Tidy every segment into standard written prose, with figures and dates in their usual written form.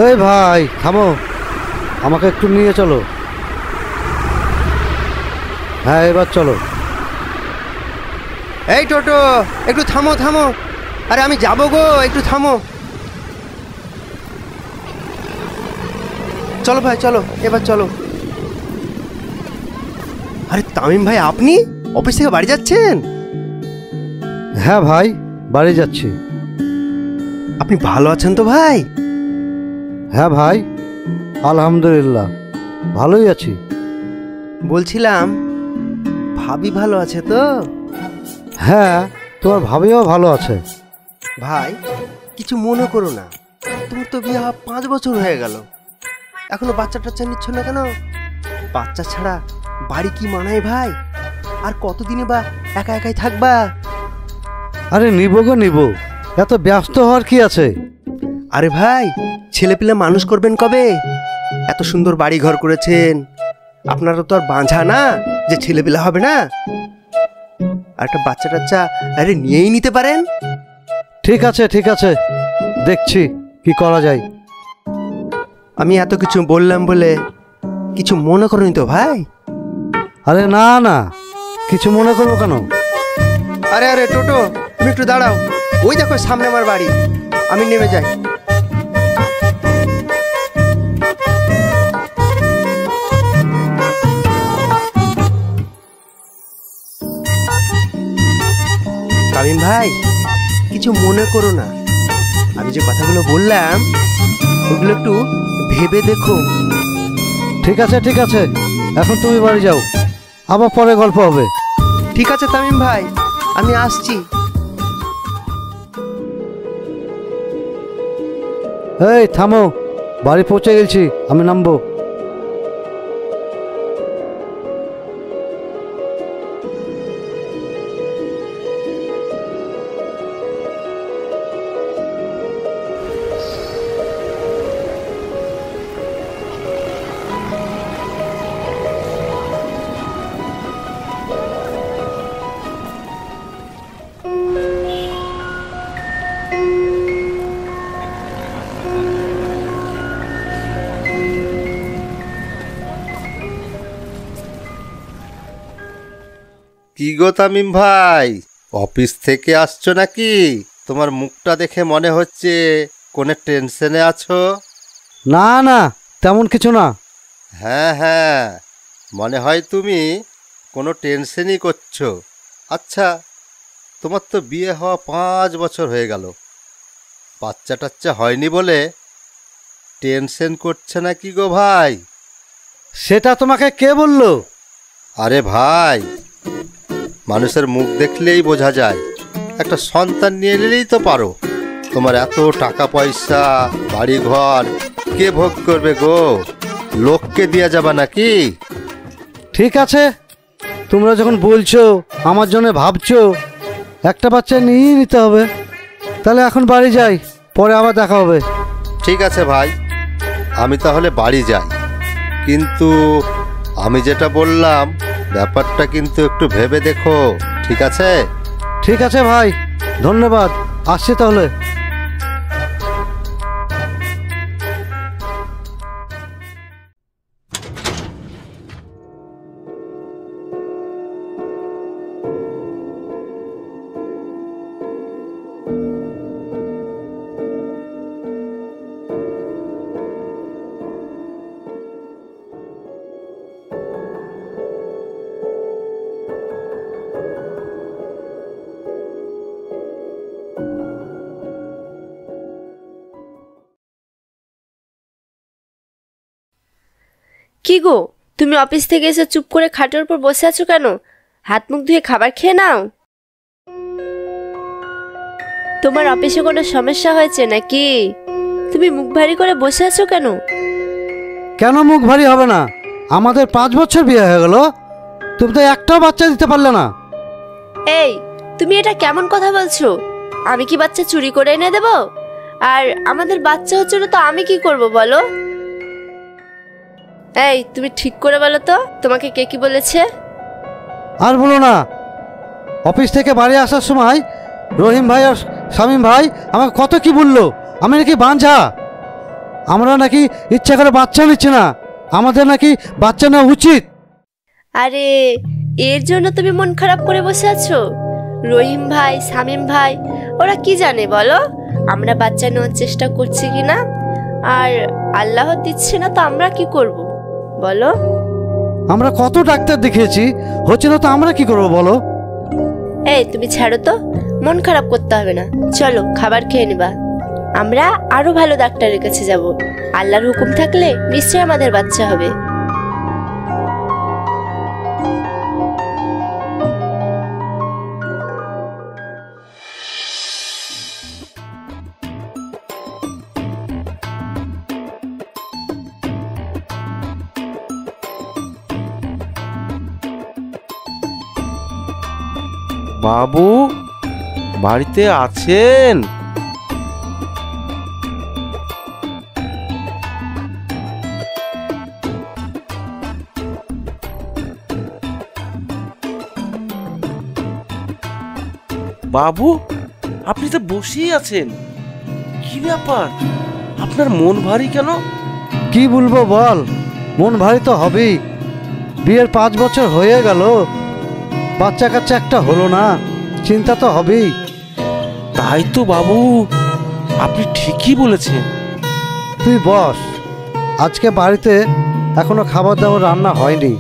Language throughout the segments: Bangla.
এই ভাই থামো, আমাকে একটু নিয়ে চলো। হ্যাঁ এবার চলো। এই টোটো, একটু থামো থামো। আরে আমি যাবো গো, একটু থামো। চলো ভাই চলো, এবার চলো। আরে তামিম ভাই, আপনি অফিস থেকে বাড়ি যাচ্ছেন? হ্যাঁ ভাই, বাড়ি যাচ্ছি। আপনি ভালো আছেন তো ভাই? হ্যাঁ ভাই, আলহামদুলিল্লাহ ভালোই আছি। বলছিলাম, ভাবি ভালো আছে তো? হ্যাঁ, তোমার ভাবিও ভালো আছে। ভাই কিছু মনে করো না, তোমার তো বিয়ে 5 বছর হয়ে গেল, এখনো বাচ্চা টাচ্চা নিচ্ছ না কেন? বাচ্চা ছাড়া বাড়ি কি মানায় ভাই? আর কতদিনে বা একা একাই থাকবা? আরে নিবো গো নিবো, এত ব্যস্ত হওয়ার কি আছে? আরে ভাই, ছেলে পিলে মানুষ করবেন কবে? এত সুন্দর বাড়ি ঘর করেছেন, আপনারা তো আর বাঁঝা না যে ছেলে পিলে হবে না। আর একটা বাচ্চা টাচ্চা আরে নিয়েই নিতে পারেন। ঠিক আছে ঠিক আছে, দেখছি কি করা যায়। আমি এত কিছু বললাম বলে কিছু মনে করেনি তো ভাই? আরে না না, কিছু মনে করবো কেন? আরে আরে টোটো, তুমি একটু দাঁড়াও, ওই দেখো সামনে আমার বাড়ি, আমি নেমে যাই। তামিম ভাই, কিছু মনে করো না, আমি যে কথাগুলো বললাম ওগুলো একটু ভেবে দেখো। ঠিক আছে ঠিক আছে, এখন তুমি বাড়ি যাও, আবার পরে গল্প হবে। ঠিক আছে তামিম ভাই, আমি আসছি। এই থামো, বাড়ি পৌঁছে গেছি, আমি নামবো। কি গো তামিম ভাই, অফিস থেকে আসছো নাকি? তোমার মুখটা দেখে মনে হচ্ছে কোনো টেনশনে আছো। না না, তেমন কিছু না। হ্যাঁ হ্যাঁ, মনে হয় তুমি কোনো টেনশনই করছো। আচ্ছা, তোমার তো বিয়ে হওয়া 5 বছর হয়ে গেল, বাচ্চা টাচ্চা হয়নি বলে টেনশন করছে না কি গো ভাই? সেটা তোমাকে কে বললো? আরে ভাই, মানুষের মুখ দেখলেই বোঝা যায়। একটা সন্তান নিয়ে নিলেই তো পারো। তোমার এত টাকা পয়সা বাড়ি ঘর কে ভোগ করবে গো? লোককে দিয়া যাবা নাকি? ঠিক আছে, তোমরা যখন বলছো, আমার জন্য ভাবছো, একটা বাচ্চা নিয়েই নিতে হবে। তাহলে এখন বাড়ি যাই, পরে আবার দেখা হবে। ঠিক আছে ভাই, আমি তাহলে বাড়ি যাই, কিন্তু আমি যেটা বললাম ব্যাপারটা কিন্তু একটু ভেবে দেখো, ঠিক আছে? ঠিক আছে ভাই, ধন্যবাদ, আসছি তাহলে। কি গো, তুমি অফিস থেকে এসে চুপ করে খাটের উপর বসে আছো কেন? হাত মুখ ধুয়ে খাবার খেয়ে নাও। তোমার অফিসে কোনো সমস্যা হয়েছে নাকি? তুমি মুখ ভারী করে বসে আছো কেন? কেন মুখ ভারী হবে না? আমাদের 5 বছর বিয়ে হয়ে গেল, তুমি তো একটাও বাচ্চা দিতে পারলে না। এই, তুমি এটা কেমন কথা বলছো? আমি কি বাচ্চা চুরি করে এনে দেব? আর আমাদের বাচ্চা হচ্ছে না তো আমি কি করব বলো? এই, তুমি ঠিক করে বলো তো, তোমাকে কে কি বলেছে? আর বলো না, অফিস থেকে বাড়ি আসার সময় রহিম ভাই আর শামীম ভাই আমাকে কত কি বললো, আমি নাকি বাঞ্ঝা। আমরা নাকি ইচ্ছা করে বাচ্চা নিচ্ছি না, আমাদের নাকি বাচ্চা নেওয়া উচিত। আরে এর জন্য তুমি মন খারাপ করে বসে আছো? রহিম ভাই, শামীম ভাই ওরা কি জানে বলো আমরা বাচ্চা নেওয়ার চেষ্টা করছি কিনা? আর আল্লাহ দিচ্ছে না তো আমরা কি করব বলো? আমরা কত ডাক্তার দেখিয়েছি, হচ্ছে না তো আমরা কি করব বলো? এই তুমি ছাড়ো তো, মন খারাপ করতে হবে না, চলো খাবার খেয়ে নিবা। আমরা আরো ভালো ডাক্তারের কাছে যাব, আল্লাহর হুকুম থাকলে নিশ্চয়ই আমাদের বাচ্চা হবে। বাবু বাড়িতে আছেন? বাবু আপনি তো বসেই আছেন, কি ব্যাপার? আপনার মন ভারী কেন? কি বলবো বল, মন ভারী তো হবেই। বিয়ের 5 বছর হয়ে গেল, বাচ্চা কাচ্চা একটা হলো না, চিন্তা তো হবেই। তাই তো বাবু, আপনি ঠিকই বলেছেন। তুই বস, আজকে বাড়িতে এখনো খাবার দাবার রান্না হয়নি,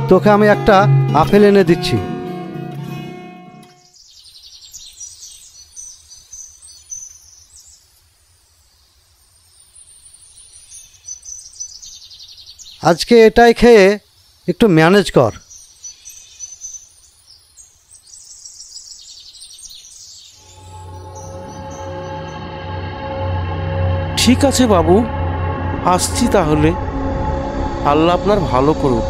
তোকে আমি একটা আপেল এনে দিচ্ছি। আজকে এটাই খেয়ে একটু ম্যানেজ কর। ঠিক আছে বাবু, আসছি তাহলে। আল্লাহ আপনার ভালো করুন।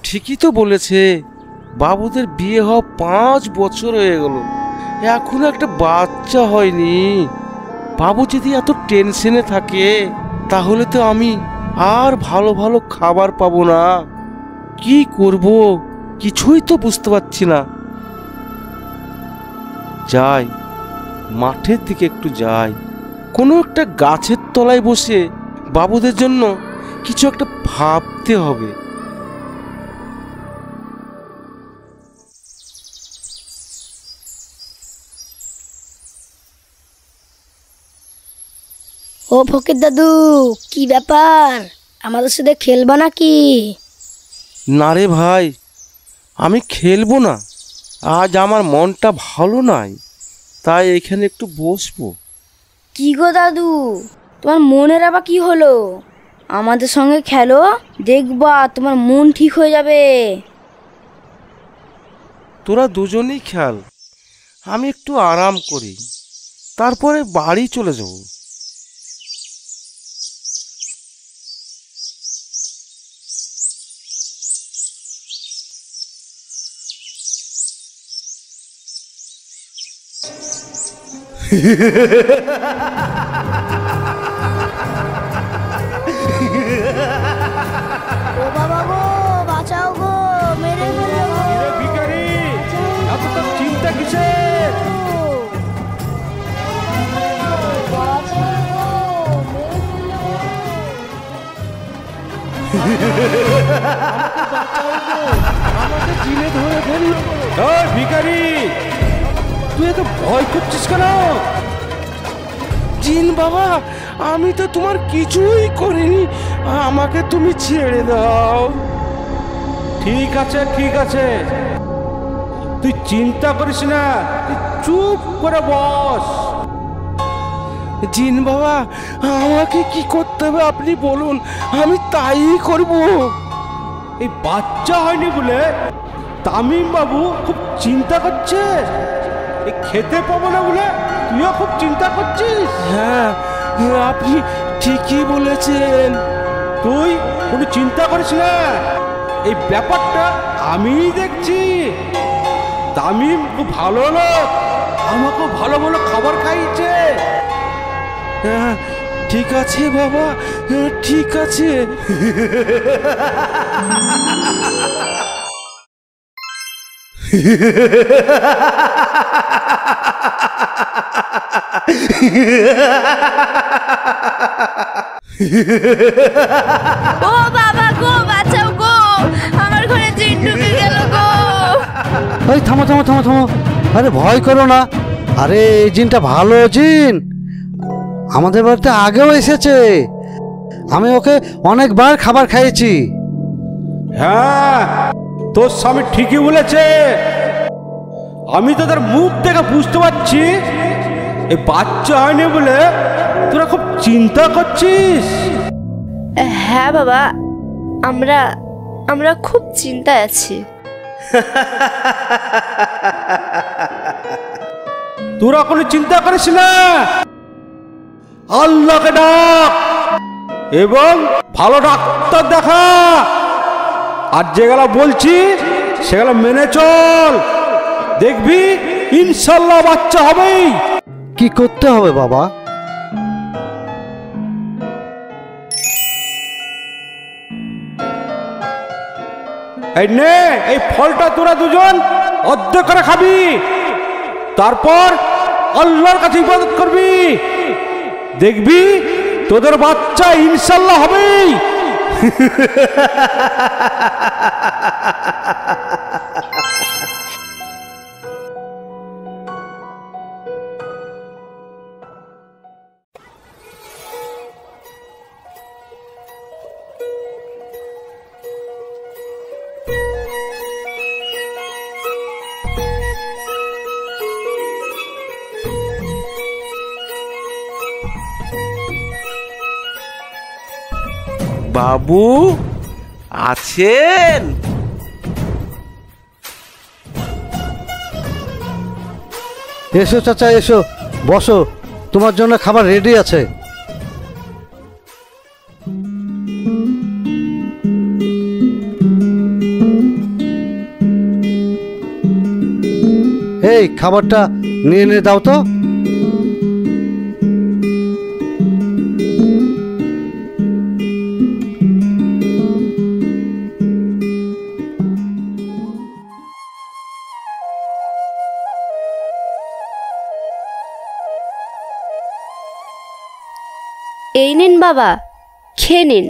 ঠিকই তো বলেছে, বাবুদের বিয়ে হওয়া 5 বছর হয়ে গেল, এখনো একটা বাচ্চা হয়নি। বাবু যদি এত টেনশনে থাকে তাহলে তো আমি আর ভালো ভালো খাবার পাবো না। কি করব কিছুই তো বুঝতে পারছি না। যাই, মাঠের দিকে একটু যাই, কোনো একটা গাছের তলায় বসে বাবুদের জন্য কিছু একটা ভাবতে হবে। ও ফকির দাদু, কি ব্যাপার? আমাদের সাথে খেলবা নাকি? না রে ভাই, আমি খেলবো না, আজ আমার মনটা ভালো নাই, তাই এখানে একটু বসবো। কি গো দাদু, তোমার মনের আবার কি হলো? আমাদের সঙ্গে খেলো, দেখবা তোমার মন ঠিক হয়ে যাবে। তোরা দুজনেই খেল, আমি একটু আরাম করি, তারপরে বাড়ি চলে যাব। ও বাবা গো, বাঁচাও গো, মেরে ফেললো গো। ভিখারি, এত চিন্তা কিসের? বাঁচাও গো, মেরে ফেললো গো। আমাকে চিনে ধরে ফেললো। ওই ভিখারি, তুই এত ভয় করছিস কেন? জিন বাবা, আমি তো তোমার কিছুই করিনি, আমাকে তুমি ছেড়ে দাও। ঠিক আছে ঠিক আছে, তুই চিন্তা করিস না, তুই চুপ করে বস। জিন বাবা, আমাকে কি করতে হবে আপনি বলুন, আমি তাই করব। এই বাচ্চা হয়নি বলে তামিম বাবু খুব চিন্তা করছে, এই খেতে পাবো না বলে তুইও খুব চিন্তা করছিস। হ্যাঁ, আপনি ঠিকই বলেছেন। তুই কোনো চিন্তা করিস না, এই ব্যাপারটা আমিই দেখছি। তামিম খুব ভালো লোক, আমাকে ভালো ভালো খাবার খাইয়েছে। হ্যাঁ, ঠিক আছে বাবা, হ্যাঁ, ঠিক আছে। ও বাবা গো, বাঁচাও গো, আমার ঘরে জিন ঢুকে গেল গো। ওই থামো থামো থামো থামো, আরে ভয় করো না। আরে এই জিনটা ভালো জিন, আমাদের বাড়িতে আগেও এসেছে, আমি ওকে অনেকবার খাবার খাইয়েছি। হ্যাঁ, তোর স্বামী ঠিকই বলেছে। আমি তোদের মুখ দেখে বুঝতে পারছি এই বাচ্চা হয়নি বলে তোরা খুব চিন্তা করছিস। হ্যাঁ বাবা, আমরা আমরা খুব চিন্তায় আছি। তোরা কোনো চিন্তা করিস না, আল্লাহকে ডাক এবং ভালো ডাক্তার দেখা, আর যেগুলো বলছি সেগুলো মেনে চল, দেখবি ইনশাল্লাহ বাচ্চা হবেই। কি করতে হবে বাবা? এই নে, এই ফলটা তোরা দুজন অর্ধেক করে খাবি, তারপর আল্লাহর কাছে ইবাদত করবি, দেখবি তোদের বাচ্চা ইনশাল্লাহ হবেই। বাবু আছেন? এসো চাচা, এসো, বসো, তোমার জন্য খাবার রেডি আছে। এই খাবারটা নিয়ে নিয়ে দাও তো। এই নিন বাবা, খেয়ে নিন।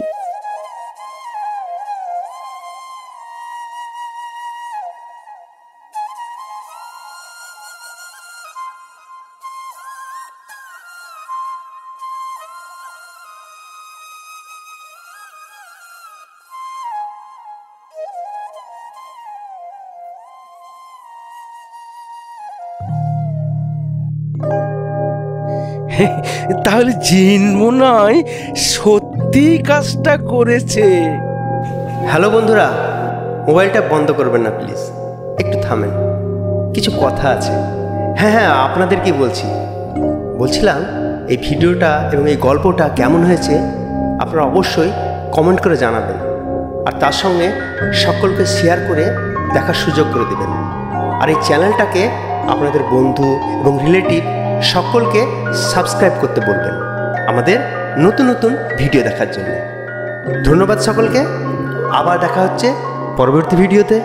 তাহলে জিন মনে হয় সত্যি কাজটা করেছে। হ্যালো বন্ধুরা, মোবাইলটা বন্ধ করবেন না প্লিজ, একটু থামেন, কিছু কথা আছে। হ্যাঁ হ্যাঁ, আপনাদের কি বলছিলাম এই ভিডিওটা এবং এই গল্পটা কেমন হয়েছে আপনারা অবশ্যই কমেন্ট করে জানাবেন, আর তার সঙ্গে সকলকে শেয়ার করে দেখার সুযোগ করে দেবেন। আর এই চ্যানেলটাকে আপনাদের বন্ধু এবং রিলেটিভ সকলকে সাবস্ক্রাইব করতে বলবেন আমাদের নতুন নতুন ভিডিও দেখার জন্য। ধন্যবাদ সকলকে, আবার দেখা হচ্ছে পরবর্তী ভিডিওতে।